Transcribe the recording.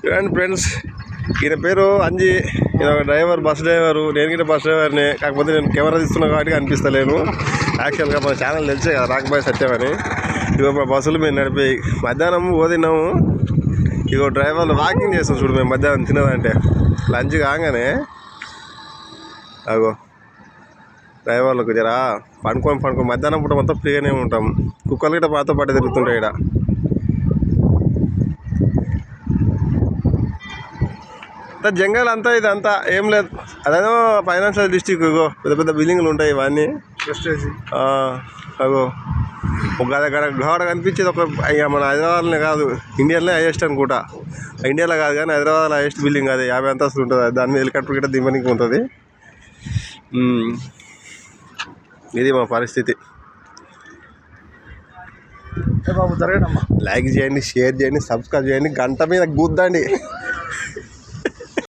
చూడండి ఫ్రెండ్స్, ఈయన పేరు అంజీ. ఈయన ఒక డ్రైవర్, బస్ డ్రైవరు. నేను కూడా బస్ డ్రైవర్ని, కాకపోతే నేను కెమెరా తీస్తున్నా కాబట్టి అనిపిస్తలేను. యాక్చువల్గా మన ఛానల్ తెలిసే కదా, రాక్బాయ్ సత్యం అని. ఇగో మా బస్సులు మేము నడిపోయి మధ్యాహ్నం పోతున్నాము. ఇగో డ్రైవర్లు వాకింగ్ చేస్తాం చూడు. మేము మధ్యాహ్నం తినదంటే లంచ్ కాగానే అగో డ్రైవర్లకు జరా పండుకొని మధ్యాహ్నం పూట మొత్తం ఫ్రీగానే ఉంటాం. కుక్కలు గిట్ట పాతో పాటు తిరుగుతుంటాయి ఇక్కడ. అంతా జంగల్ అంతా, ఇదంతా ఏం లేదు. అదేదో ఫైనాన్షియల్ డిస్ట్రిక్ట్. ఇగో పెద్ద పెద్ద బిల్డింగ్లు ఉంటాయి ఇవన్నీ. అగో ఒక గోడ కనిపించేది ఒక మన హైదరాబాద్లోనే కాదు, ఇండియాలోనే హైయెస్ట్ అనుకుంటా. ఇండియాలో కాదు కానీ హైదరాబాద్లో హైయెస్ట్ బిల్డింగ్ అది. 50 అంతస్తులు ఉంటుంది. దాని మీద హెలికాప్టర్ గిట్ట దింపడానికి ఉంటుంది. ఇది మా పరిస్థితి. బాబు జరగడమ్మా. లైక్ చేయండి, షేర్ చేయండి, సబ్స్క్రైబ్ చేయండి, గంట మీద గుద్దండి.